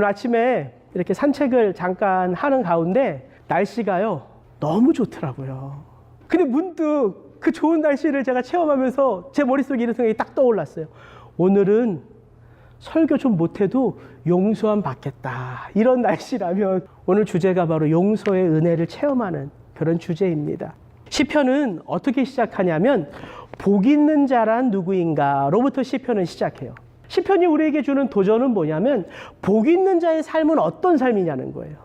오늘 아침에 이렇게 산책을 잠깐 하는 가운데 날씨가요 너무 좋더라고요. 근데 문득 그 좋은 날씨를 제가 체험하면서 제 머릿속에 이런 생각이 딱 떠올랐어요. 오늘은 설교 좀 못해도 용서함 받겠다. 이런 날씨라면 오늘 주제가 바로 용서의 은혜를 체험하는 그런 주제입니다. 시편은 어떻게 시작하냐면 복 있는 자란 누구인가 로부터 시편은 시작해요. 시편이 우리에게 주는 도전은 뭐냐면 복 있는 자의 삶은 어떤 삶이냐는 거예요.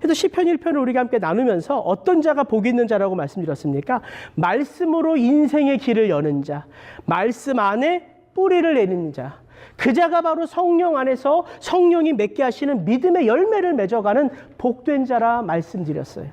그래서 시편 1편을 우리가 함께 나누면서 어떤 자가 복 있는 자라고 말씀드렸습니까? 말씀으로 인생의 길을 여는 자, 말씀 안에 뿌리를 내리는 자, 그 자가 바로 성령 안에서 성령이 맺게 하시는 믿음의 열매를 맺어가는 복된 자라 말씀드렸어요.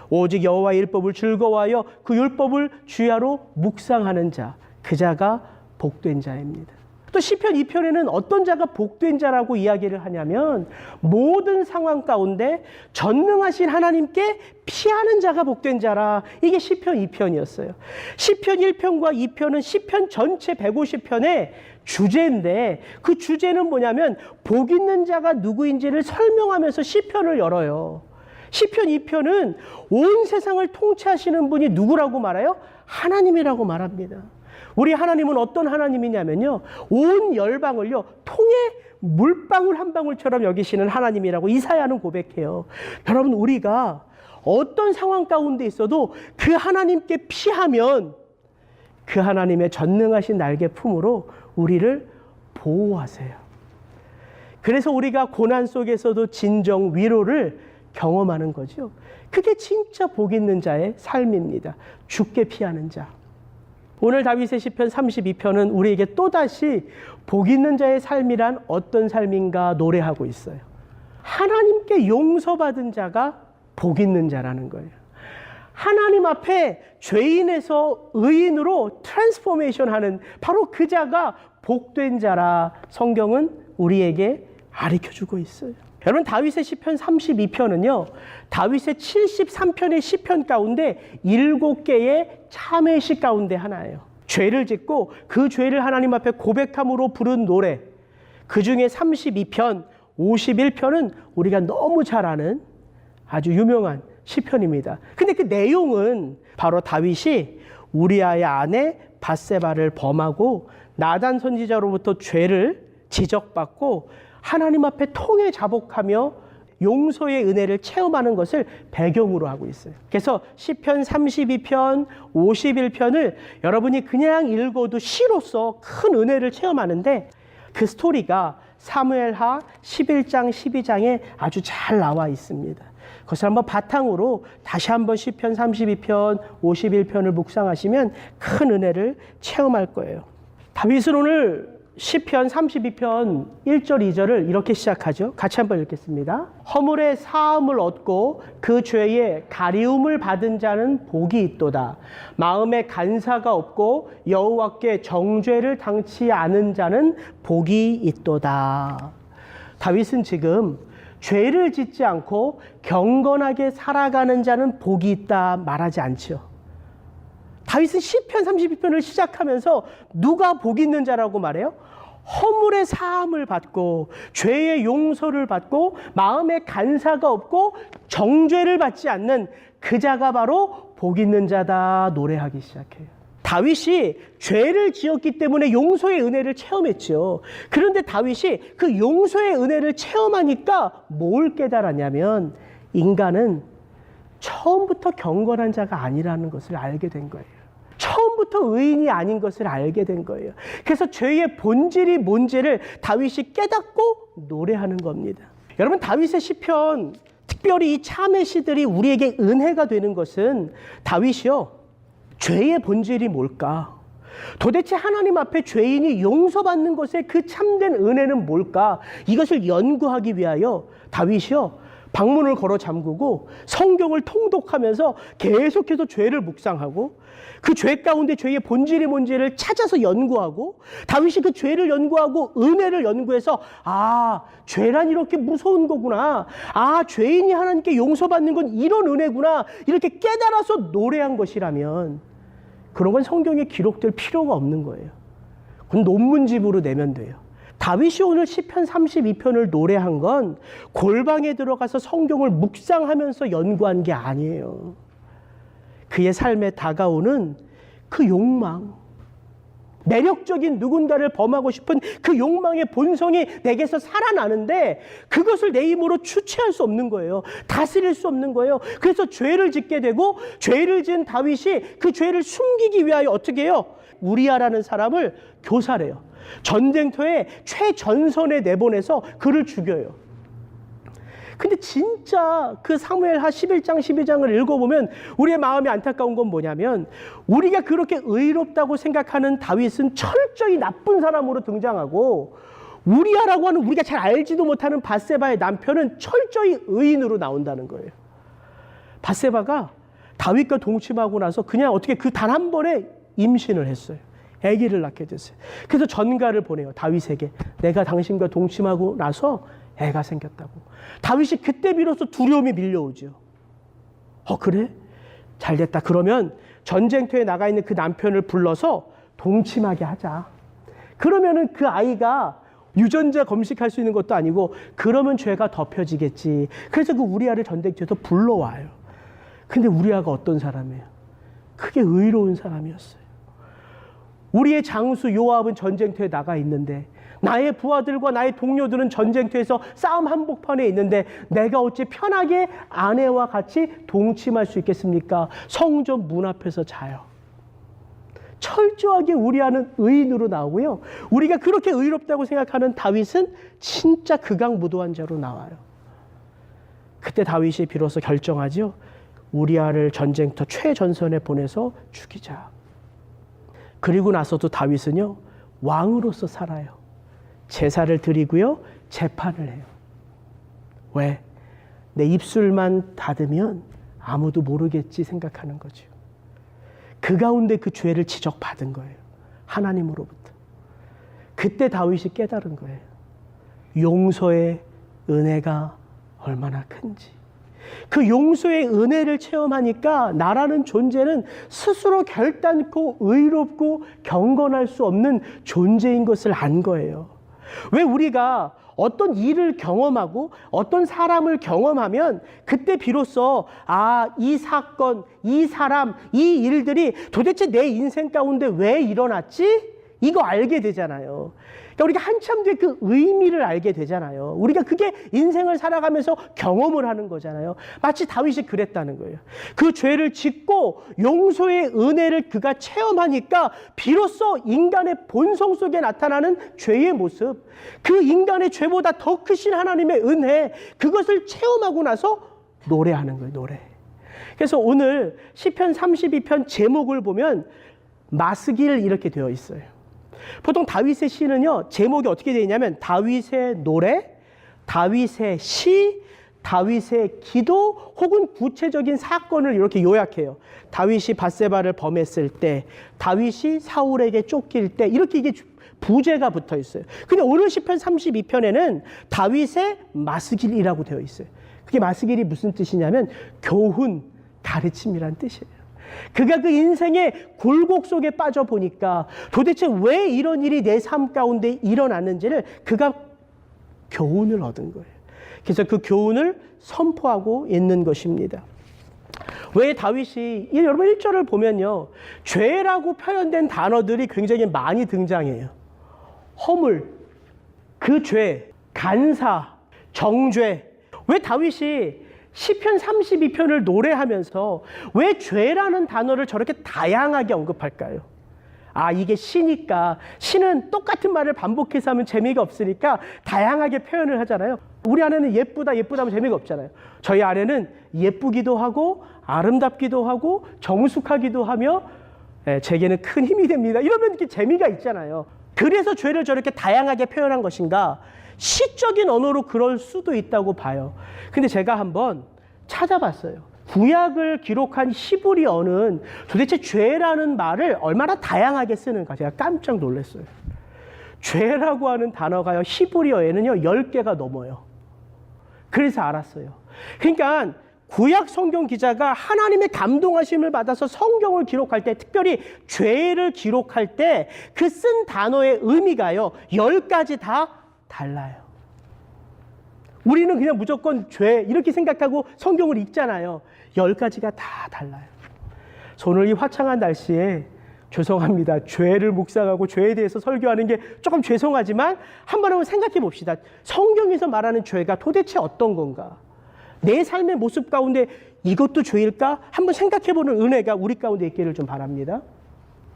오직 여호와의 율법을 즐거워하여 그 율법을 주야로 묵상하는 자, 그 자가 복된 자입니다. 또 시편 2편에는 어떤 자가 복된 자라고 이야기를 하냐면 모든 상황 가운데 전능하신 하나님께 피하는 자가 복된 자라. 이게 시편 2편이었어요. 시편 1편과 2편은 시편 전체 150편의 주제인데 그 주제는 뭐냐면 복 있는 자가 누구인지를 설명하면서 시편을 열어요. 시편 2편은 온 세상을 통치하시는 분이 누구라고 말해요? 하나님이라고 말합니다. 우리 하나님은 어떤 하나님이냐면요, 온 열방을요 통에 물방울 한 방울처럼 여기시는 하나님이라고 이사야는 고백해요. 여러분, 우리가 어떤 상황 가운데 있어도 그 하나님께 피하면 그 하나님의 전능하신 날개 품으로 우리를 보호하세요. 그래서 우리가 고난 속에서도 진정 위로를 경험하는 거죠. 그게 진짜 복 있는 자의 삶입니다. 주께 피하는 자. 오늘 다윗의 시편 32편은 우리에게 또다시 복 있는 자의 삶이란 어떤 삶인가 노래하고 있어요. 하나님께 용서받은 자가 복 있는 자라는 거예요. 하나님 앞에 죄인에서 의인으로 트랜스포메이션 하는 바로 그 자가 복된 자라 성경은 우리에게 가르쳐주고 있어요. 여러분, 다윗의 시편 32편은요 다윗의 73편의 시편 가운데 7개의 참회시 가운데 하나예요. 죄를 짓고 그 죄를 하나님 앞에 고백함으로 부른 노래, 그 중에 32편, 51편은 우리가 너무 잘 아는 아주 유명한 시편입니다. 근데 그 내용은 바로 다윗이 우리아의 아내 밧세바를 범하고 나단 선지자로부터 죄를 지적받고 하나님 앞에 통에 자복하며 용서의 은혜를 체험하는 것을 배경으로 하고 있어요. 그래서 시편 32편, 51편을 여러분이 그냥 읽어도 시로서 큰 은혜를 체험하는데 그 스토리가 사무엘하 11장, 12장에 아주 잘 나와 있습니다. 그것을 한번 바탕으로 다시 한번 시편 32편, 51편을 묵상하시면 큰 은혜를 체험할 거예요. 다윗은 오늘 시편 32편 1절 2절을 이렇게 시작하죠. 같이 한번 읽겠습니다. 허물의 사함을 얻고 그 죄의 가리움을 받은 자는 복이 있도다. 마음에 간사가 없고 여호와께 정죄를 당치 않은 자는 복이 있도다. 다윗은 지금 죄를 짓지 않고 경건하게 살아가는 자는 복이 있다 말하지 않죠. 다윗은 시편 32편을 시작하면서 누가 복 있는 자라고 말해요? 허물의 사함을 받고 죄의 용서를 받고 마음에 간사가 없고 정죄를 받지 않는 그 자가 바로 복 있는 자다 노래하기 시작해요. 다윗이 죄를 지었기 때문에 용서의 은혜를 체험했죠. 그런데 다윗이 그 용서의 은혜를 체험하니까 뭘 깨달았냐면 인간은 처음부터 경건한 자가 아니라는 것을 알게 된 거예요. 처음부터 의인이 아닌 것을 알게 된 거예요. 그래서 죄의 본질이 뭔지를 다윗이 깨닫고 노래하는 겁니다. 여러분, 다윗의 시편, 특별히 이 참회 시들이 우리에게 은혜가 되는 것은 다윗이요, 죄의 본질이 뭘까? 도대체 하나님 앞에 죄인이 용서받는 것의 그 참된 은혜는 뭘까? 이것을 연구하기 위하여 다윗이요, 방문을 걸어 잠그고 성경을 통독하면서 계속해서 죄를 묵상하고 그 죄 가운데 죄의 본질이 뭔지를 찾아서 연구하고 다윗이 그 죄를 연구하고 은혜를 연구해서 죄란 이렇게 무서운 거구나. 죄인이 하나님께 용서받는 건 이런 은혜구나. 이렇게 깨달아서 노래한 것이라면 그런 건 성경에 기록될 필요가 없는 거예요. 그건 논문집으로 내면 돼요. 다윗이 오늘 시편 32편을 노래한 건 골방에 들어가서 성경을 묵상하면서 연구한 게 아니에요. 그의 삶에 다가오는 그 욕망, 매력적인 누군가를 범하고 싶은 그 욕망의 본성이 내게서 살아나는데 그것을 내 힘으로 주체할 수 없는 거예요. 다스릴 수 없는 거예요. 그래서 죄를 짓게 되고 죄를 지은 다윗이 그 죄를 숨기기 위하여 어떻게 해요? 우리아라는 사람을 교살해요. 전쟁터에 최전선에 내보내서 그를 죽여요. 근데 진짜 그 사무엘하 11장 12장을 읽어보면 우리의 마음이 안타까운 건 뭐냐면 우리가 그렇게 의롭다고 생각하는 다윗은 철저히 나쁜 사람으로 등장하고 우리아라고 하는 우리가 잘 알지도 못하는 밧세바의 남편은 철저히 의인으로 나온다는 거예요. 밧세바가 다윗과 동침하고 나서 그냥 어떻게 그 단 한 번에 임신을 했어요. 아기를 낳게 됐어요. 그래서 전가를 보내요. 다윗에게. 내가 당신과 동침하고 나서 애가 생겼다고. 다윗이 그때 비로소 두려움이 밀려오죠. 그래? 잘됐다. 그러면 전쟁터에 나가 있는 그 남편을 불러서 동침하게 하자. 그러면은 그 아이가 유전자 검식할 수 있는 것도 아니고 그러면 죄가 덮여지겠지. 그래서 그 우리아를 전쟁터에서 불러와요. 근데 우리아가 어떤 사람이에요? 크게 의로운 사람이었어요. 우리의 장수 요압은 전쟁터에 나가 있는데 나의 부하들과 나의 동료들은 전쟁터에서 싸움 한복판에 있는데 내가 어찌 편하게 아내와 같이 동침할 수 있겠습니까? 성전 문 앞에서 자요. 철저하게 우리아는 의인으로 나오고요. 우리가 그렇게 의롭다고 생각하는 다윗은 진짜 극악무도한 자로 나와요. 그때 다윗이 비로소 결정하죠. 우리아를 전쟁터 최전선에 보내서 죽이자. 그리고 나서도 다윗은요. 왕으로서 살아요. 제사를 드리고요. 재판을 해요. 왜? 내 입술만 닫으면 아무도 모르겠지 생각하는 거죠. 그 가운데 그 죄를 지적받은 거예요. 하나님으로부터. 그때 다윗이 깨달은 거예요. 용서의 은혜가 얼마나 큰지. 그 용서의 은혜를 체험하니까 나라는 존재는 스스로 결단코 의롭고 경건할 수 없는 존재인 것을 안 거예요. 왜 우리가 어떤 일을 경험하고 어떤 사람을 경험하면 그때 비로소 이 사건, 이 사람, 이 일들이 도대체 내 인생 가운데 왜 일어났지? 이거 알게 되잖아요. 그러니까 우리가 한참 뒤에 그 의미를 알게 되잖아요. 우리가 그게 인생을 살아가면서 경험을 하는 거잖아요. 마치 다윗이 그랬다는 거예요. 그 죄를 짓고 용서의 은혜를 그가 체험하니까 비로소 인간의 본성 속에 나타나는 죄의 모습, 그 인간의 죄보다 더 크신 하나님의 은혜, 그것을 체험하고 나서 노래하는 거예요. 노래. 그래서 오늘 시편 32편 제목을 보면 마스길 이렇게 되어 있어요. 보통 다윗의 시는요, 제목이 어떻게 되어 있냐면 다윗의 노래, 다윗의 시, 다윗의 기도 혹은 구체적인 사건을 이렇게 요약해요. 다윗이 밧세바를 범했을 때, 다윗이 사울에게 쫓길 때, 이렇게 이게 부제가 붙어 있어요. 근데 오늘 시편 32편에는 다윗의 마스길이라고 되어 있어요. 그게 마스길이 무슨 뜻이냐면 교훈, 가르침이란 뜻이에요. 그가 그 인생의 굴곡 속에 빠져보니까 도대체 왜 이런 일이 내 삶 가운데 일어났는지를 그가 교훈을 얻은 거예요. 그래서 그 교훈을 선포하고 있는 것입니다. 왜 다윗이, 여러분 1절을 보면요, 죄라고 표현된 단어들이 굉장히 많이 등장해요. 허물, 그 죄, 간사, 정죄. 왜 다윗이 시편 32편을 노래하면서 왜 죄라는 단어를 저렇게 다양하게 언급할까요? 이게 시니까, 시는 똑같은 말을 반복해서 하면 재미가 없으니까 다양하게 표현을 하잖아요. 우리 아내는 예쁘다, 예쁘다 하면 재미가 없잖아요. 저희 아내는 예쁘기도 하고 아름답기도 하고 정숙하기도 하며 제게는 큰 힘이 됩니다. 이러면 이렇게 재미가 있잖아요. 그래서 죄를 저렇게 다양하게 표현한 것인가? 시적인 언어로 그럴 수도 있다고 봐요. 근데 제가 한번 찾아봤어요. 구약을 기록한 히브리어는 도대체 죄라는 말을 얼마나 다양하게 쓰는가 제가 깜짝 놀랐어요. 죄라고 하는 단어가요, 히브리어에는요 10개가 넘어요. 그래서 알았어요. 그러니까 구약 성경 기자가 하나님의 감동하심을 받아서 성경을 기록할 때, 특별히 죄를 기록할 때 그 쓴 단어의 의미가요, 10가지 다 달라요. 우리는 그냥 무조건 죄 이렇게 생각하고 성경을 읽잖아요. 10가지가 다 달라요. 오늘 이 화창한 날씨에 죄송합니다. 죄를 묵상하고 죄에 대해서 설교하는 게 조금 죄송하지만 한번 생각해 봅시다. 성경에서 말하는 죄가 도대체 어떤 건가? 내 삶의 모습 가운데 이것도 죄일까? 한번 생각해보는 은혜가 우리 가운데 있기를 좀 바랍니다.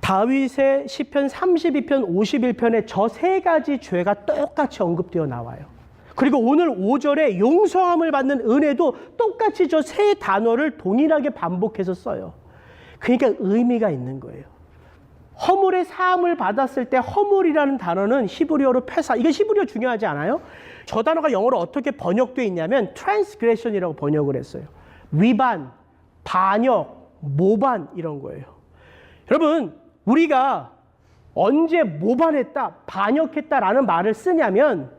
다윗의 시편 32편, 51편에 저 세 가지 죄가 똑같이 언급되어 나와요. 그리고 오늘 5절에 용서함을 받는 은혜도 똑같이 저 세 단어를 동일하게 반복해서 써요. 그러니까 의미가 있는 거예요. 허물의 사함을 받았을 때 허물이라는 단어는 히브리어로 페사, 이거 히브리어 중요하지 않아요? 저 단어가 영어로 어떻게 번역되어 있냐면 transgression이라고 번역을 했어요. 위반, 반역, 모반 이런 거예요. 여러분, 우리가 언제 모반했다, 반역했다라는 말을 쓰냐면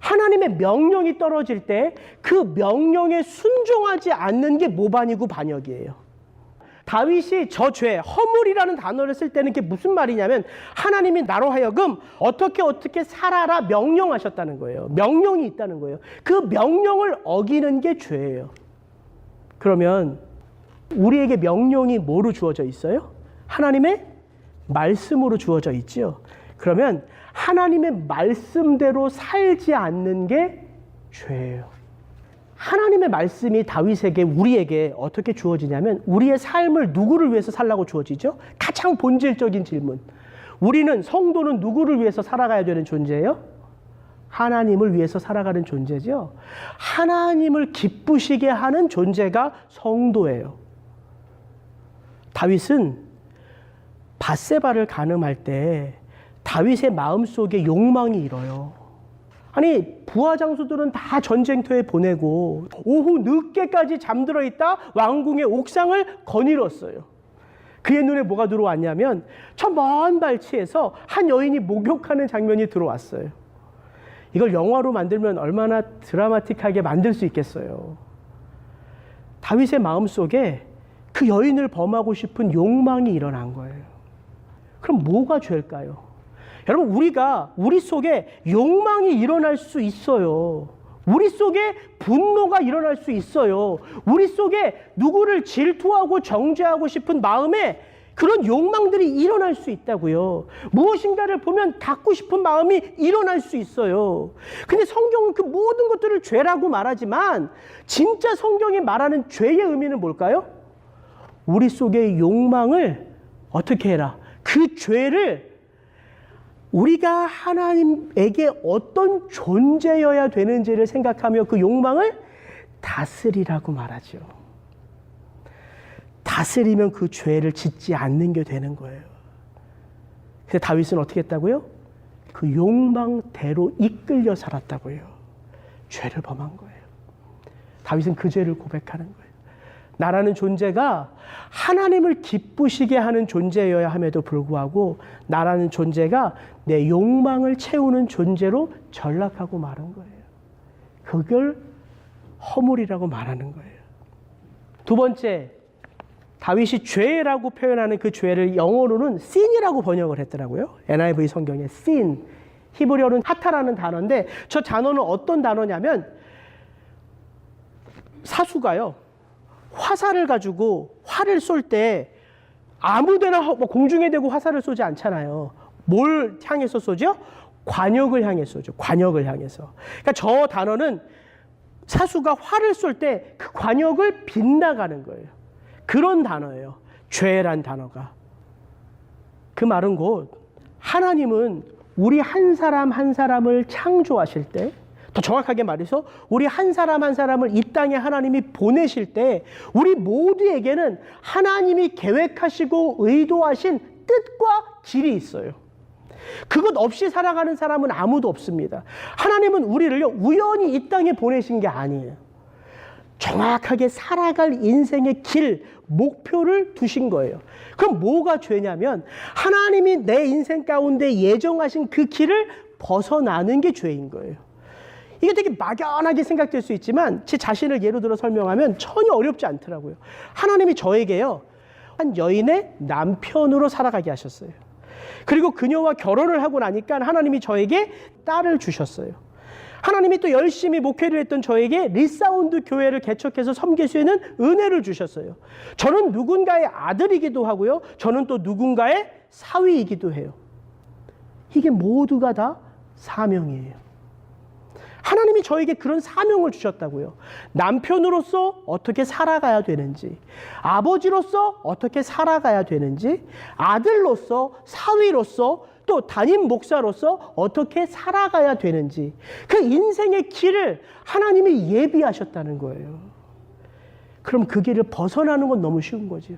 하나님의 명령이 떨어질 때 그 명령에 순종하지 않는 게 모반이고 반역이에요. 다윗이 저 죄, 허물이라는 단어를 쓸 때는 그게 무슨 말이냐면 하나님이 나로 하여금 어떻게 살아라 명령하셨다는 거예요. 명령이 있다는 거예요. 그 명령을 어기는 게 죄예요. 그러면 우리에게 명령이 뭐로 주어져 있어요? 하나님의 말씀으로 주어져 있죠. 그러면 하나님의 말씀대로 살지 않는 게 죄예요. 하나님의 말씀이 다윗에게, 우리에게 어떻게 주어지냐면 우리의 삶을 누구를 위해서 살라고 주어지죠? 가장 본질적인 질문. 우리는, 성도는 누구를 위해서 살아가야 되는 존재예요? 하나님을 위해서 살아가는 존재죠. 하나님을 기쁘시게 하는 존재가 성도예요. 다윗은 밧세바를 간음할 때 다윗의 마음속에 욕망이 일어요. 아니, 부하 장수들은 다 전쟁터에 보내고 오후 늦게까지 잠들어 있다 왕궁의 옥상을 거닐었어요. 그의 눈에 뭐가 들어왔냐면 저 먼 발치에서 한 여인이 목욕하는 장면이 들어왔어요. 이걸 영화로 만들면 얼마나 드라마틱하게 만들 수 있겠어요. 다윗의 마음속에 그 여인을 범하고 싶은 욕망이 일어난 거예요. 그럼 뭐가 죄일까요? 여러분, 우리 속에 욕망이 일어날 수 있어요. 우리 속에 분노가 일어날 수 있어요. 우리 속에 누구를 질투하고 정죄하고 싶은 마음에 그런 욕망들이 일어날 수 있다고요. 무엇인가를 보면 갖고 싶은 마음이 일어날 수 있어요. 근데 성경은 그 모든 것들을 죄라고 말하지만 진짜 성경이 말하는 죄의 의미는 뭘까요? 우리 속의 욕망을 어떻게 해라? 그 죄를 우리가 하나님에게 어떤 존재여야 되는지를 생각하며 그 욕망을 다스리라고 말하죠. 다스리면 그 죄를 짓지 않는 게 되는 거예요. 그래서 다윗은 어떻게 했다고요? 그 욕망대로 이끌려 살았다고요. 죄를 범한 거예요. 다윗은 그 죄를 고백하는 거예요. 나라는 존재가 하나님을 기쁘시게 하는 존재여야 함에도 불구하고 나라는 존재가 내 욕망을 채우는 존재로 전락하고 마는 거예요. 그걸 허물이라고 말하는 거예요. 두 번째, 다윗이 죄라고 표현하는 그 죄를 영어로는 sin이라고 번역을 했더라고요. NIV 성경에 sin, 히브리어는 하타라는 단어인데 저 단어는 어떤 단어냐면 사수가요, 화살을 가지고 활을 쏠 때 아무데나 공중에 대고 화살을 쏘지 않잖아요. 뭘 향해서 쏘죠? 관역을 향해 쏘죠. 관역을 향해서. 그러니까 저 단어는 사수가 활을 쏠 때 그 관역을 빗나가는 거예요. 그런 단어예요. 죄란 단어가. 그 말은 곧 하나님은 우리 한 사람 한 사람을 창조하실 때, 더 정확하게 말해서 우리 한 사람 한 사람을 이 땅에 하나님이 보내실 때 우리 모두에게는 하나님이 계획하시고 의도하신 뜻과 길이 있어요. 그것 없이 살아가는 사람은 아무도 없습니다. 하나님은 우리를요, 우연히 이 땅에 보내신 게 아니에요. 정확하게 살아갈 인생의 길, 목표를 두신 거예요. 그럼 뭐가 죄냐면 하나님이 내 인생 가운데 예정하신 그 길을 벗어나는 게 죄인 거예요. 이게 되게 막연하게 생각될 수 있지만 제 자신을 예로 들어 설명하면 전혀 어렵지 않더라고요. 하나님이 저에게요, 한 여인의 남편으로 살아가게 하셨어요. 그리고 그녀와 결혼을 하고 나니까 하나님이 저에게 딸을 주셨어요. 하나님이 또 열심히 목회를 했던 저에게 리사운드 교회를 개척해서 섬길 수 있는 은혜를 주셨어요. 저는 누군가의 아들이기도 하고요. 저는 또 누군가의 사위이기도 해요. 이게 모두가 다 사명이에요. 하나님이 저에게 그런 사명을 주셨다고요. 남편으로서 어떻게 살아가야 되는지, 아버지로서 어떻게 살아가야 되는지, 아들로서, 사위로서, 또 담임 목사로서 어떻게 살아가야 되는지, 그 인생의 길을 하나님이 예비하셨다는 거예요. 그럼 그 길을 벗어나는 건 너무 쉬운 거죠.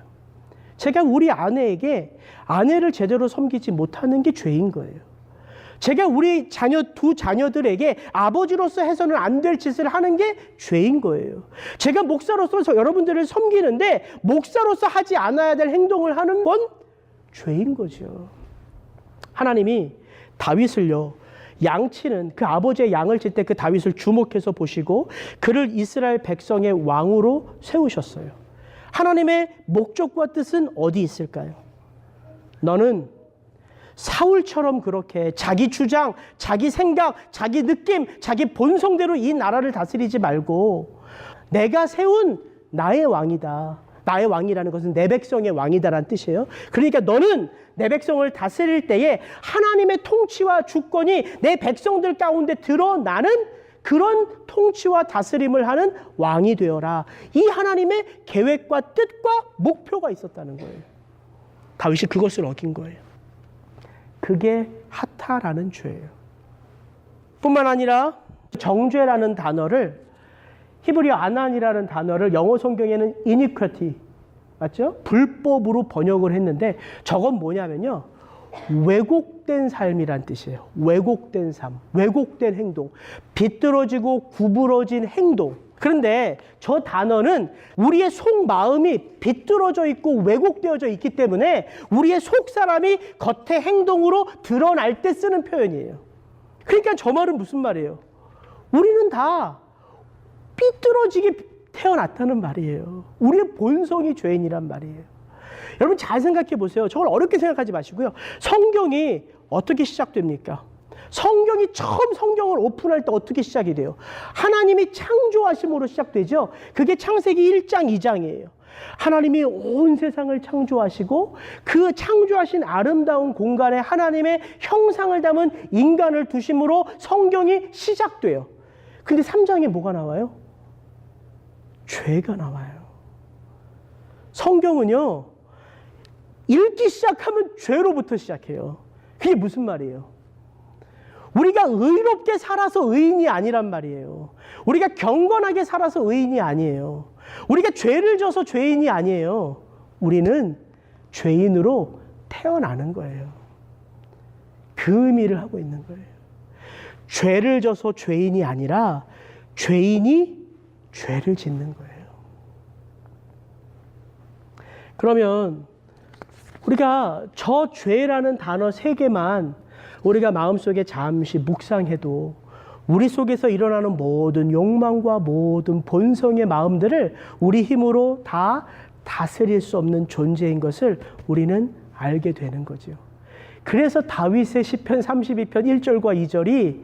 제가 우리 아내에게 아내를 제대로 섬기지 못하는 게 죄인 거예요. 제가 우리 두 자녀들에게 아버지로서 해서는 안 될 짓을 하는 게 죄인 거예요. 제가 목사로서 여러분들을 섬기는데 목사로서 하지 않아야 될 행동을 하는 건 죄인 거죠. 하나님이 다윗을요, 양치는 그 아버지의 양을 칠 때 그 다윗을 주목해서 보시고 그를 이스라엘 백성의 왕으로 세우셨어요. 하나님의 목적과 뜻은 어디 있을까요? 너는 사울처럼 그렇게 자기 주장, 자기 생각, 자기 느낌, 자기 본성대로 이 나라를 다스리지 말고 내가 세운 나의 왕이다. 나의 왕이라는 것은 내 백성의 왕이다라는 뜻이에요. 그러니까 너는 내 백성을 다스릴 때에 하나님의 통치와 주권이 내 백성들 가운데 드러나는 그런 통치와 다스림을 하는 왕이 되어라. 이 하나님의 계획과 뜻과 목표가 있었다는 거예요. 다윗이 그것을 어긴 거예요. 그게 하타라는 죄예요. 뿐만 아니라 정죄라는 단어를, 히브리어 아난이라는 단어를 영어 성경에는 iniquity, 맞죠? 불법으로 번역을 했는데 저건 뭐냐면요, 왜곡된 삶이란 뜻이에요. 왜곡된 삶, 왜곡된 행동, 비뚤어지고 구부러진 행동. 그런데 저 단어는 우리의 속마음이 비뚤어져 있고 왜곡되어져 있기 때문에 우리의 속사람이 겉의 행동으로 드러날 때 쓰는 표현이에요. 그러니까 저 말은 무슨 말이에요? 우리는 다 삐뚤어지게 태어났다는 말이에요. 우리의 본성이 죄인이란 말이에요. 여러분 잘 생각해 보세요. 저걸 어렵게 생각하지 마시고요. 성경이 어떻게 시작됩니까? 성경이 처음 성경을 오픈할 때 어떻게 시작이 돼요? 하나님이 창조하심으로 시작되죠. 그게 창세기 1장, 2장이에요. 하나님이 온 세상을 창조하시고 그 창조하신 아름다운 공간에 하나님의 형상을 담은 인간을 두심으로 성경이 시작돼요. 근데 3장에 뭐가 나와요? 죄가 나와요. 성경은요, 읽기 시작하면 죄로부터 시작해요. 그게 무슨 말이에요? 우리가 의롭게 살아서 의인이 아니란 말이에요. 우리가 경건하게 살아서 의인이 아니에요. 우리가 죄를 져서 죄인이 아니에요. 우리는 죄인으로 태어나는 거예요. 그 의미를 하고 있는 거예요. 죄를 져서 죄인이 아니라 죄인이 죄를 짓는 거예요. 그러면 우리가 저 죄라는 단어 3개만 우리가 마음속에 잠시 묵상해도 우리 속에서 일어나는 모든 욕망과 모든 본성의 마음들을 우리 힘으로 다 다스릴 수 없는 존재인 것을 우리는 알게 되는 거죠. 그래서 다윗의 시편 32편 1절과 2절이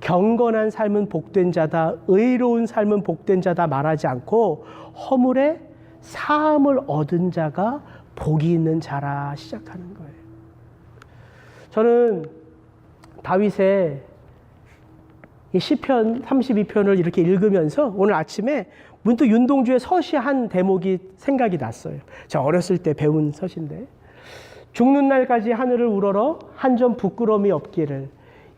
경건한 삶은 복된 자다, 의로운 삶은 복된 자다 말하지 않고 허물에 사함을 얻은 자가 복이 있는 자라 시작하는 거예요. 저는 다윗의 이 시편 32편을 이렇게 읽으면서 오늘 아침에 문득 윤동주의 서시 한 대목이 생각이 났어요. 제가 어렸을 때 배운 서시인데, 죽는 날까지 하늘을 우러러 한 점 부끄러움이 없기를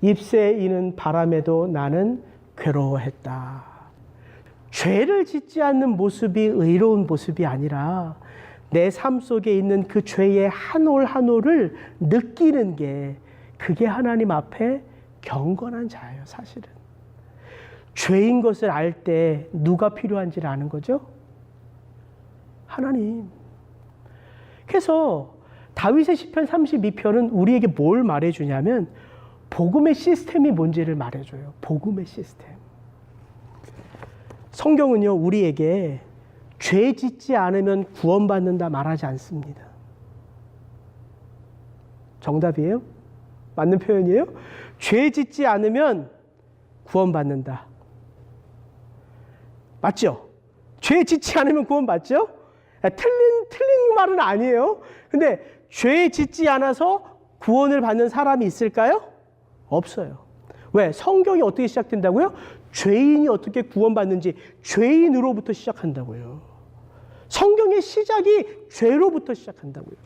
잎새 이는 바람에도 나는 괴로워했다. 죄를 짓지 않는 모습이 의로운 모습이 아니라 내 삶 속에 있는 그 죄의 한 올 한 올을 느끼는 게, 그게 하나님 앞에 경건한 자예요. 사실은 죄인 것을 알 때 누가 필요한지를 아는 거죠? 하나님. 그래서 다윗의 시편 32편은 우리에게 뭘 말해주냐면 복음의 시스템이 뭔지를 말해줘요. 복음의 시스템. 성경은요, 우리에게 죄 짓지 않으면 구원받는다 말하지 않습니다. 정답이에요? 맞는 표현이에요? 죄 짓지 않으면 구원받는다. 맞죠? 죄 짓지 않으면 구원받죠? 틀린 말은 아니에요. 근데 죄 짓지 않아서 구원을 받는 사람이 있을까요? 없어요. 왜? 성경이 어떻게 시작된다고요? 죄인이 어떻게 구원받는지 죄인으로부터 시작한다고요. 성경의 시작이 죄로부터 시작한다고요.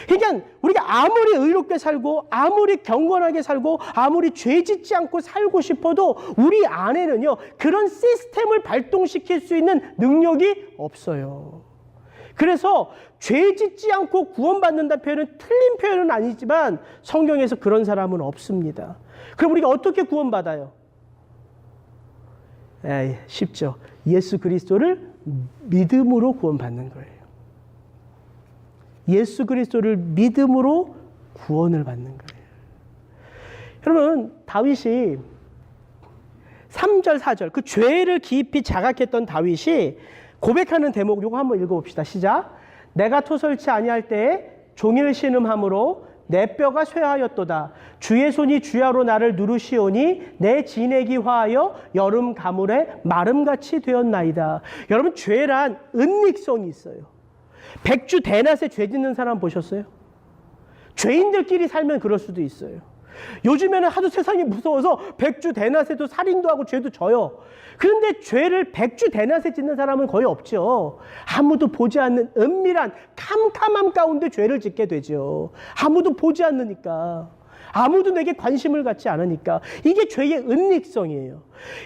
그러니까 우리가 아무리 의롭게 살고 아무리 경건하게 살고 아무리 죄 짓지 않고 살고 싶어도 우리 안에는요, 그런 시스템을 발동시킬 수 있는 능력이 없어요. 그래서 죄 짓지 않고 구원받는다는 표현은 틀린 표현은 아니지만 성경에서 그런 사람은 없습니다. 그럼 우리가 어떻게 구원받아요? 쉽죠. 예수 그리스도를 믿음으로 구원받는 거예요. 예수 그리스도를 믿음으로 구원을 받는 거예요. 여러분, 다윗이 3절, 4절 그 죄를 깊이 자각했던 다윗이 고백하는 대목, 요거 한번 읽어봅시다. 시작. 내가 토설치 아니할 때에 종일 신음함으로 내 뼈가 쇠하였도다. 주의 손이 주야로 나를 누르시오니 내 진액이 화하여 여름 가물에 마름같이 되었나이다. 여러분, 죄란 은닉성이 있어요. 백주 대낮에 죄 짓는 사람 보셨어요? 죄인들끼리 살면 그럴 수도 있어요. 요즘에는 하도 세상이 무서워서 백주 대낮에도 살인도 하고 죄도 져요. 그런데 죄를 백주 대낮에 짓는 사람은 거의 없죠. 아무도 보지 않는 은밀한 캄캄함 가운데 죄를 짓게 되죠. 아무도 보지 않으니까, 아무도 내게 관심을 갖지 않으니까. 이게 죄의 은닉성이에요.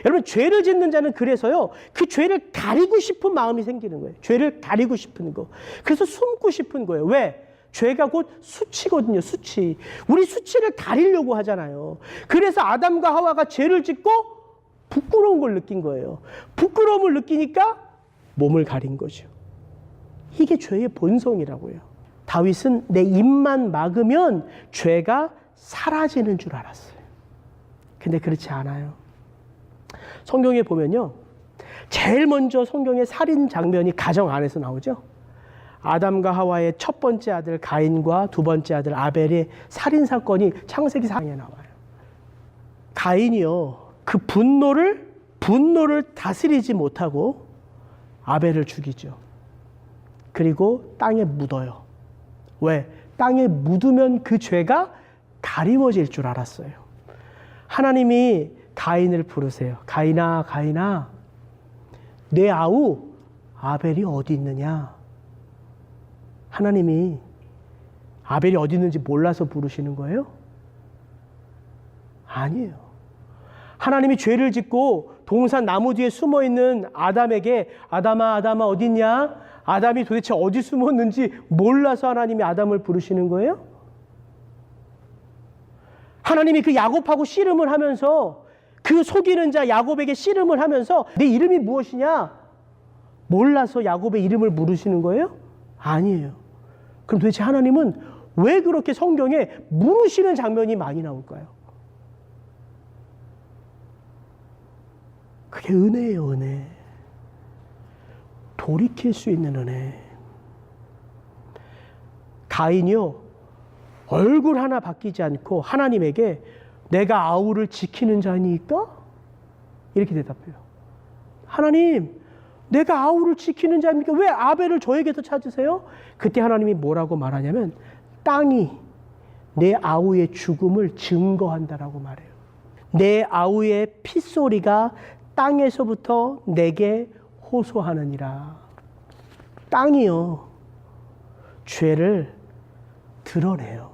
여러분, 죄를 짓는 자는 그래서요, 그 죄를 가리고 싶은 마음이 생기는 거예요. 죄를 가리고 싶은 거. 그래서 숨고 싶은 거예요. 왜? 죄가 곧 수치거든요. 수치. 우리 수치를 가리려고 하잖아요. 그래서 아담과 하와가 죄를 짓고 부끄러운 걸 느낀 거예요. 부끄러움을 느끼니까 몸을 가린 거죠. 이게 죄의 본성이라고요. 다윗은 내 입만 막으면 죄가 사라지는 줄 알았어요. 근데 그렇지 않아요. 성경에 보면요, 제일 먼저 성경의 살인 장면이 가정 안에서 나오죠. 아담과 하와의 첫 번째 아들 가인과 두 번째 아들 아벨의 살인 사건이 창세기 4장에 나와요. 가인이요, 그 분노를 다스리지 못하고 아벨을 죽이죠. 그리고 땅에 묻어요. 왜? 땅에 묻으면 그 죄가 가리워질 줄 알았어요. 하나님이 가인을 부르세요. 가인아, 가인아, 내 아우 아벨이 어디 있느냐? 하나님이 아벨이 어디 있는지 몰라서 부르시는 거예요? 아니에요. 하나님이 죄를 짓고 동산 나무 뒤에 숨어있는 아담에게 아담아, 아담아 어디 있냐? 아담이 도대체 어디 숨었는지 몰라서 하나님이 아담을 부르시는 거예요? 하나님이 그 야곱하고 씨름을 하면서, 그 속이는 자 야곱에게 씨름을 하면서 내 이름이 무엇이냐? 몰라서 야곱의 이름을 물으시는 거예요? 아니에요. 그럼 도대체 하나님은 왜 그렇게 성경에 물으시는 장면이 많이 나올까요? 그게 은혜예요, 은혜. 돌이킬 수 있는 은혜. 가인이요, 얼굴 하나 바뀌지 않고 하나님에게 내가 아우를 지키는 자니까? 이렇게 대답해요. 하나님, 내가 아우를 지키는 자입니까? 왜 아벨을 저에게서 찾으세요? 그때 하나님이 뭐라고 말하냐면 땅이 내 아우의 죽음을 증거한다라고 말해요. 내 아우의 핏소리가 땅에서부터 내게 호소하느니라. 땅이요, 죄를 드러내요.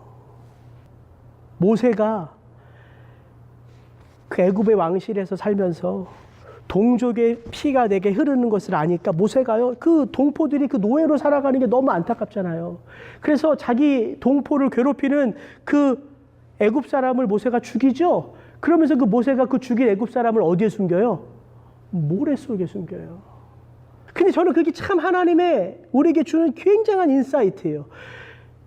모세가 그 애굽의 왕실에서 살면서 동족의 피가 내게 흐르는 것을 아니까 모세가요, 그 동포들이 그 노예로 살아가는 게 너무 안타깝잖아요. 그래서 자기 동포를 괴롭히는 그 애굽 사람을 모세가 죽이죠. 그러면서 그 모세가 그 죽인 애굽 사람을 어디에 숨겨요? 모래 속에 숨겨요. 근데 저는 그게 참 하나님의 우리에게 주는 굉장한 인사이트예요.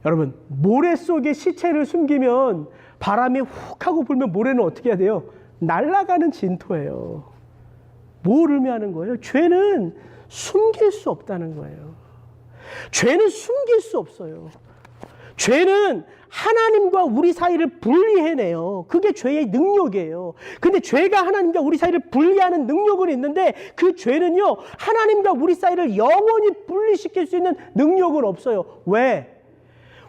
여러분, 모래 속에 시체를 숨기면 바람이 훅 하고 불면 모래는 어떻게 해야 돼요? 날아가는 진토예요. 뭘 의미하는 거예요? 죄는 숨길 수 없다는 거예요. 죄는 숨길 수 없어요. 죄는 하나님과 우리 사이를 분리해내요. 그게 죄의 능력이에요. 근데 죄가 하나님과 우리 사이를 분리하는 능력은 있는데 그 죄는요, 하나님과 우리 사이를 영원히 분리시킬 수 있는 능력은 없어요. 왜?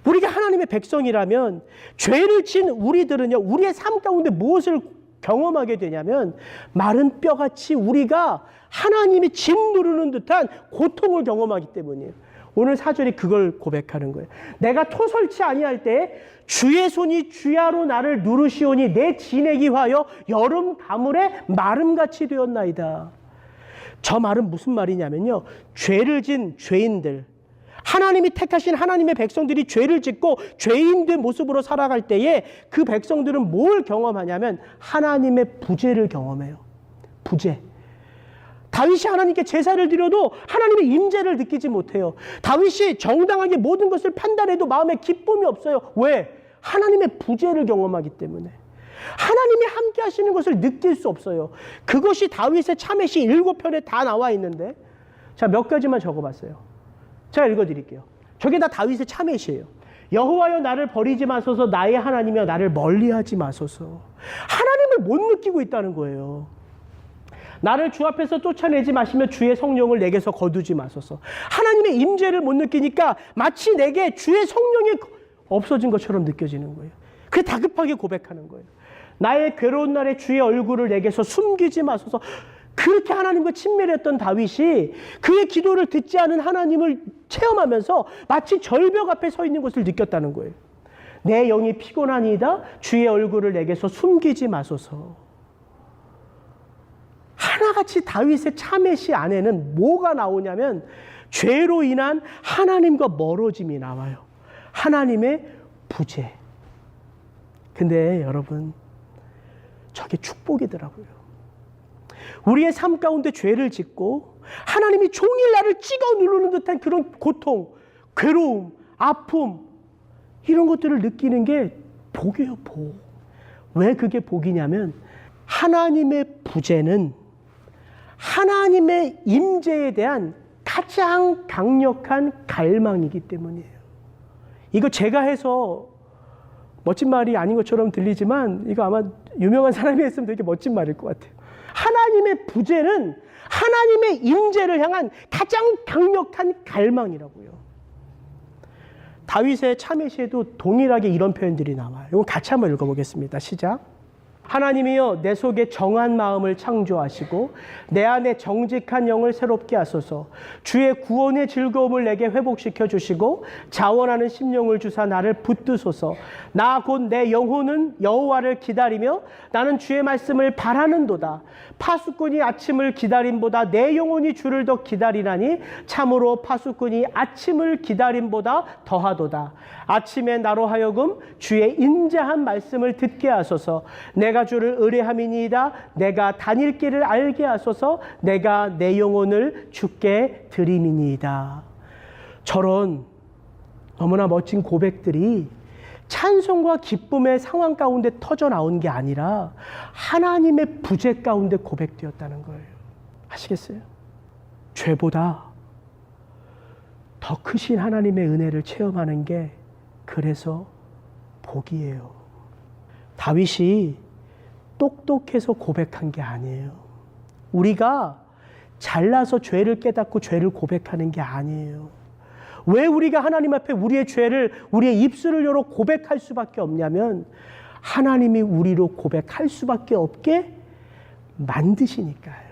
우리가 하나님의 백성이라면 죄를 진 우리들은요, 우리의 삶 가운데 무엇을 경험하게 되냐면 마른 뼈같이 우리가 하나님이 짓누르는 듯한 고통을 경험하기 때문이에요. 오늘 4절이 그걸 고백하는 거예요. 내가 토설치 아니할 때 주의 손이 주야로 나를 누르시오니 내 진액이 화여 여름 가물에 마름같이 되었나이다. 저 말은 무슨 말이냐면요, 죄를 진 죄인들, 하나님이 택하신 하나님의 백성들이 죄를 짓고 죄인된 모습으로 살아갈 때에 그 백성들은 뭘 경험하냐면 하나님의 부재를 경험해요. 부재. 다윗이 하나님께 제사를 드려도 하나님의 임재를 느끼지 못해요. 다윗이 정당하게 모든 것을 판단해도 마음에 기쁨이 없어요. 왜? 하나님의 부재를 경험하기 때문에. 하나님이 함께 하시는 것을 느낄 수 없어요. 그것이 다윗의 참회시 7편에 다 나와 있는데, 자, 몇 가지만 적어봤어요. 제가 읽어드릴게요. 저게 다 다윗의 참회시예요. 여호와여 나를 버리지 마소서, 나의 하나님이여 나를 멀리하지 마소서. 하나님을 못 느끼고 있다는 거예요. 나를 주 앞에서 쫓아내지 마시며 주의 성령을 내게서 거두지 마소서. 하나님의 임재를 못 느끼니까 마치 내게 주의 성령이 없어진 것처럼 느껴지는 거예요. 그게 다급하게 고백하는 거예요. 나의 괴로운 날에 주의 얼굴을 내게서 숨기지 마소서. 그렇게 하나님과 친밀했던 다윗이 그의 기도를 듣지 않은 하나님을 체험하면서 마치 절벽 앞에 서 있는 것을 느꼈다는 거예요. 내 영이 피곤하니이다. 주의 얼굴을 내게서 숨기지 마소서. 하나같이 다윗의 참회시 안에는 뭐가 나오냐면 죄로 인한 하나님과 멀어짐이 나와요. 하나님의 부재. 근데 여러분, 저게 축복이더라고요. 우리의 삶 가운데 죄를 짓고 하나님이 종일 나를 찍어 누르는 듯한 그런 고통, 괴로움, 아픔, 이런 것들을 느끼는 게 복이에요, 복. 왜 그게 복이냐면 하나님의 부재는 하나님의 임재에 대한 가장 강력한 갈망이기 때문이에요. 이거 제가 해서 멋진 말이 아닌 것처럼 들리지만 이거 아마 유명한 사람이 했으면 되게 멋진 말일 것 같아요. 하나님의 부재는 하나님의 임재를 향한 가장 강력한 갈망이라고요. 다윗의 참회시에도 동일하게 이런 표현들이 나와요. 이거 같이 한번 읽어보겠습니다. 시작. 하나님이여 내 속에 정한 마음을 창조하시고 내 안에 정직한 영을 새롭게 하소서. 주의 구원의 즐거움을 내게 회복시켜 주시고 자원하는 심령을 주사 나를 붙드소서. 나 곧 내 영혼은 여호와를 기다리며 나는 주의 말씀을 바라는도다. 파수꾼이 아침을 기다림보다 내 영혼이 주를 더 기다리나니 참으로 파수꾼이 아침을 기다림보다 더하도다. 아침에 나로 하여금 주의 인자한 말씀을 듣게 하소서. 내가 주를 의뢰함이니이다. 내가 다닐 길을 알게 하소서. 내가 내 영혼을 주께 드림이니이다. 저런 너무나 멋진 고백들이 찬송과 기쁨의 상황 가운데 터져 나온 게 아니라 하나님의 부재 가운데 고백되었다는 거예요. 아시겠어요? 죄보다 더 크신 하나님의 은혜를 체험하는 게 그래서 복이에요. 다윗이 똑똑해서 고백한 게 아니에요. 우리가 잘나서 죄를 깨닫고 죄를 고백하는 게 아니에요. 왜 우리가 하나님 앞에 우리의 죄를 우리의 입술을 열어 고백할 수밖에 없냐면 하나님이 우리로 고백할 수밖에 없게 만드시니까요.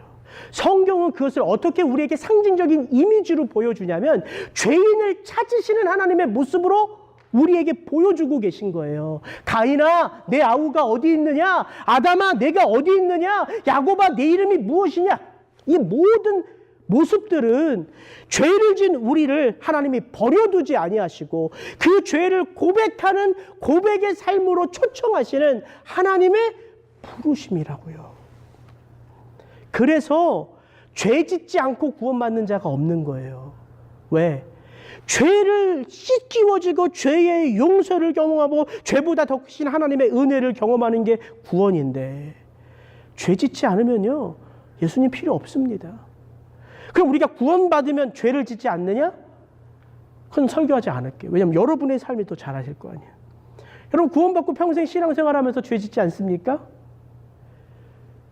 성경은 그것을 어떻게 우리에게 상징적인 이미지로 보여주냐면 죄인을 찾으시는 하나님의 모습으로 우리에게 보여주고 계신 거예요. 가인아, 내 아우가 어디 있느냐? 아담아, 내가 어디 있느냐? 야곱아, 내 이름이 무엇이냐? 이 모든 모습들은 죄를 진 우리를 하나님이 버려두지 아니하시고 그 죄를 고백하는 고백의 삶으로 초청하시는 하나님의 부르심이라고요. 그래서 죄 짓지 않고 구원받는 자가 없는 거예요. 왜? 죄를 씻기워지고 죄의 용서를 경험하고 죄보다 더 크신 하나님의 은혜를 경험하는 게 구원인데 죄 짓지 않으면요, 예수님 필요 없습니다. 그럼 우리가 구원받으면 죄를 짓지 않느냐? 그건 설교하지 않을게요. 왜냐하면 여러분의 삶이 더 잘하실 거 아니에요. 여러분 구원받고 평생 신앙생활하면서 죄 짓지 않습니까?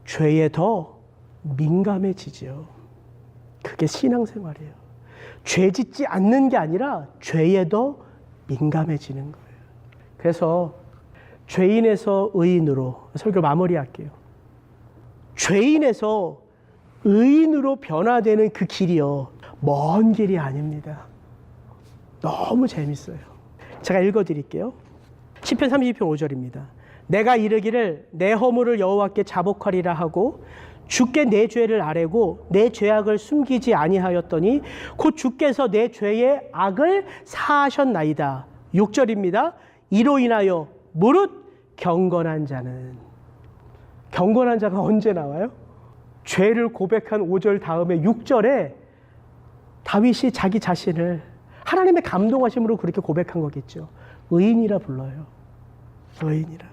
죄에 더 민감해지죠. 그게 신앙생활이에요. 죄 짓지 않는 게 아니라 죄에 더 민감해지는 거예요. 그래서 죄인에서 의인으로, 설교 마무리할게요. 죄인에서 의인으로 변화되는 그 길이요, 먼 길이 아닙니다. 너무 재밌어요. 제가 읽어드릴게요. 시편 32편 5절입니다. 내가 이르기를 내 허물을 여호와께 자복하리라 하고 주께 내 죄를 아뢰고 내 죄악을 숨기지 아니하였더니 곧 주께서 내 죄의 악을 사하셨나이다. 6절입니다. 이로 인하여 무릇 경건한 자는, 경건한 자가 언제 나와요? 죄를 고백한 5절 다음에 6절에 다윗이 자기 자신을 하나님의 감동하심으로 그렇게 고백한 거겠죠. 의인이라 불러요. 의인이라.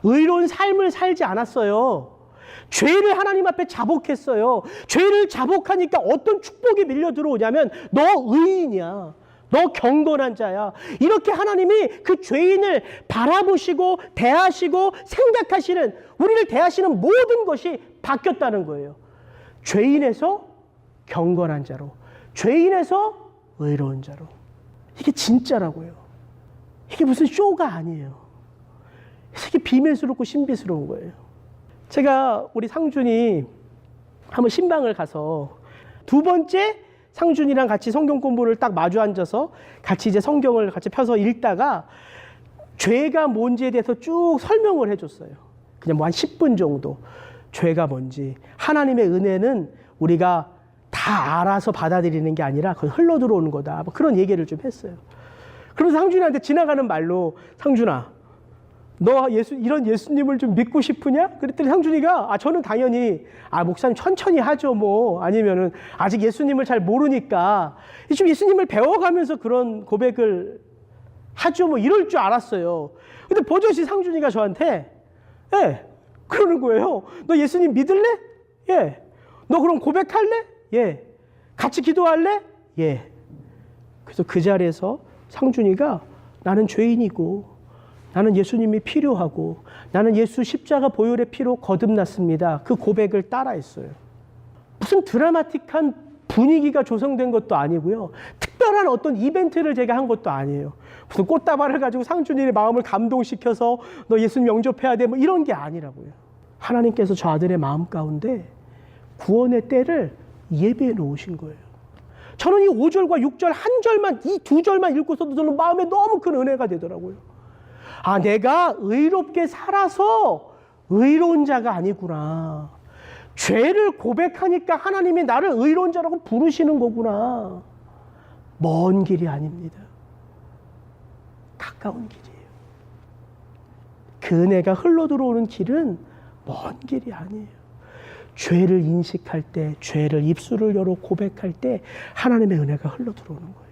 의로운 삶을 살지 않았어요. 죄를 하나님 앞에 자복했어요. 죄를 자복하니까 어떤 축복이 밀려 들어오냐면 너 의인이야. 너 경건한 자야. 이렇게 하나님이 그 죄인을 바라보시고 대하시고 생각하시는, 우리를 대하시는 모든 것이 바뀌었다는 거예요. 죄인에서 경건한 자로, 죄인에서 의로운 자로. 이게 진짜라고요. 이게 무슨 쇼가 아니에요. 이게 비밀스럽고 신비스러운 거예요. 제가 우리 상준이 한번 신방을 가서 두 번째 상준이랑 같이 성경 공부를 딱 마주 앉아서 같이 이제 성경을 같이 펴서 읽다가 죄가 뭔지에 대해서 쭉 설명을 해줬어요. 그냥 뭐 한 10분 정도. 죄가 뭔지. 하나님의 은혜는 우리가 다 알아서 받아들이는 게 아니라 그건 흘러 들어오는 거다. 뭐 그런 얘기를 좀 했어요. 그러면서 상준이한테 지나가는 말로, 상준아, 너 이런 예수님을 좀 믿고 싶으냐? 그랬더니 상준이가, 저는 당연히, 목사님 천천히 하죠, 뭐. 아니면은, 아직 예수님을 잘 모르니까, 좀 예수님을 배워가면서 그런 고백을 하죠, 뭐. 이럴 줄 알았어요. 근데 버젓이 상준이가 저한테, 그러는 거예요. 너 예수님 믿을래? 예. 너 그럼 고백할래? 예. 같이 기도할래? 예. 그래서 그 자리에서 상준이가 나는 죄인이고, 나는 예수님이 필요하고, 나는 예수 십자가 보혈의 피로 거듭났습니다. 그 고백을 따라했어요. 무슨 드라마틱한 분위기가 조성된 것도 아니고요. 특별한 어떤 이벤트를 제가 한 것도 아니에요. 무슨 꽃다발을 가지고 상준이의 마음을 감동시켜서 너 예수님 영접해야 돼, 뭐 이런 게 아니라고요. 하나님께서 저 아들의 마음 가운데 구원의 때를 예비해 놓으신 거예요. 저는 이 5절과 6절 한 절만, 이 두 절만 읽고서도 저는 마음에 너무 큰 은혜가 되더라고요. 내가 의롭게 살아서 의로운 자가 아니구나. 죄를 고백하니까 하나님이 나를 의로운 자라고 부르시는 거구나. 먼 길이 아닙니다. 가까운 길이에요. 그 은혜가 흘러 들어오는 길은 먼 길이 아니에요. 죄를 인식할 때, 죄를 입술을 열어 고백할 때 하나님의 은혜가 흘러 들어오는 거예요.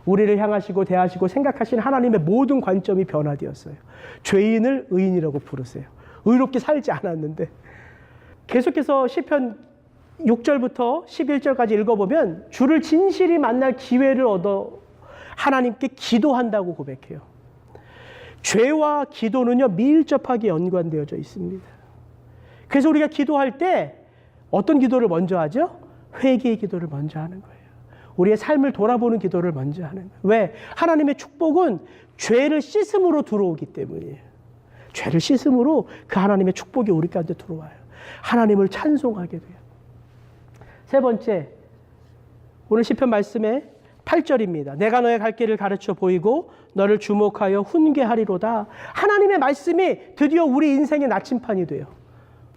우리를 향하시고 대하시고 생각하시는 하나님의 모든 관점이 변화되었어요. 죄인을 의인이라고 부르세요. 의롭게 살지 않았는데. 계속해서 시편 6절부터 11절까지 읽어보면 주를 진실히 만날 기회를 얻어 하나님께 기도한다고 고백해요. 죄와 기도는요, 밀접하게 연관되어져 있습니다. 그래서 우리가 기도할 때 어떤 기도를 먼저 하죠? 회개의 기도를 먼저 하는 거예요. 우리의 삶을 돌아보는 기도를 먼저 하는 거예요. 왜? 하나님의 축복은 죄를 씻음으로 들어오기 때문이에요. 죄를 씻음으로 그 하나님의 축복이 우리 가운데 들어와요. 하나님을 찬송하게 돼요. 세 번째, 오늘 시편 말씀의 8절입니다. 내가 너의 갈 길을 가르쳐 보이고 너를 주목하여 훈계하리로다. 하나님의 말씀이 드디어 우리 인생의 나침판이 돼요.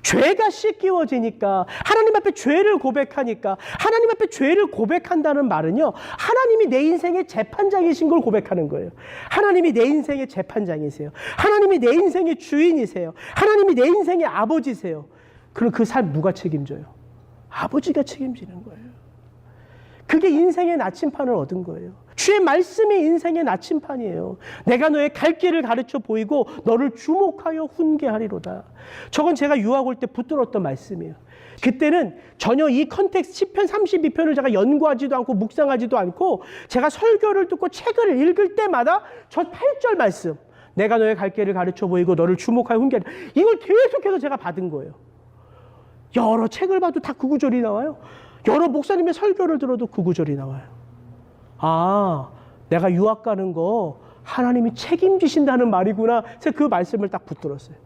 죄가 씻기워지니까, 하나님 앞에 죄를 고백하니까, 하나님 앞에 죄를 고백한다는 말은요, 하나님이 내 인생의 재판장이신 걸 고백하는 거예요. 하나님이 내 인생의 재판장이세요. 하나님이 내 인생의 주인이세요. 하나님이 내 인생의 아버지세요. 그럼 그 삶 누가 책임져요? 아버지가 책임지는 거예요. 그게 인생의 나침판을 얻은 거예요. 주의 말씀이 인생의 나침판이에요. 내가 너의 갈 길을 가르쳐 보이고 너를 주목하여 훈계하리로다. 저건 제가 유학 올 때 붙들었던 말씀이에요. 그때는 전혀 이 컨텍스트 시편 32편을 제가 연구하지도 않고 묵상하지도 않고 제가 설교를 듣고 책을 읽을 때마다 저 8절 말씀, 내가 너의 갈 길을 가르쳐 보이고 너를 주목하여 훈계하리로다, 이걸 계속해서 제가 받은 거예요. 여러 책을 봐도 다 그 구절이 나와요. 여러 목사님의 설교를 들어도 그 구절이 나와요. 아, 내가 유학 가는 거 하나님이 책임지신다는 말이구나. 제가 그 말씀을 딱 붙들었어요.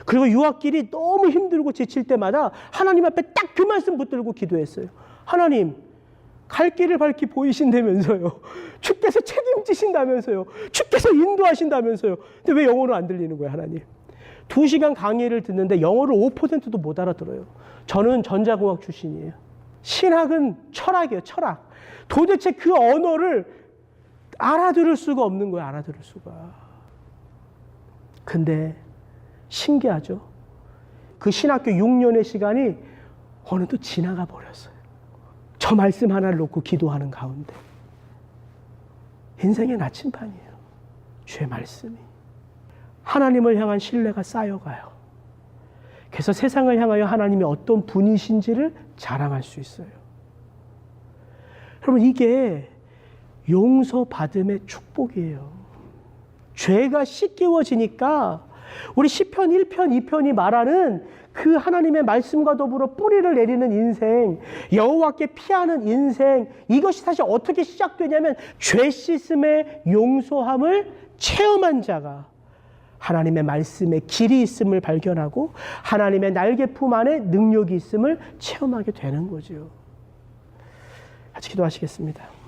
그리고 유학길이 너무 힘들고 지칠 때마다 하나님 앞에 딱 그 말씀 붙들고 기도했어요. 하나님, 갈 길을 밝히 보이신다면서요. 주께서 책임지신다면서요. 주께서 인도하신다면서요. 근데 왜 영어로 안 들리는 거예요, 하나님? 2시간 강의를 듣는데 영어를 5%도 못 알아들어요. 저는 전자공학 출신이에요. 신학은 철학이에요, 철학. 도대체 그 언어를 알아들을 수가 없는 거예요, 알아들을 수가. 근데 신기하죠? 그 신학교 6년의 시간이 어느덧 지나가 버렸어요. 저 말씀 하나를 놓고 기도하는 가운데. 인생의 나침판이에요, 주의 말씀이. 하나님을 향한 신뢰가 쌓여가요. 그래서 세상을 향하여 하나님이 어떤 분이신지를 자랑할 수 있어요. 여러분, 이게 용서받음의 축복이에요. 죄가 씻기워지니까 우리 시편 1편, 2편이 말하는 그 하나님의 말씀과 더불어 뿌리를 내리는 인생, 여호와께 피하는 인생, 이것이 사실 어떻게 시작되냐면 죄 씻음의 용서함을 체험한 자가 하나님의 말씀에 길이 있음을 발견하고 하나님의 날개품 안에 능력이 있음을 체험하게 되는 거죠. 같이 기도하시겠습니다.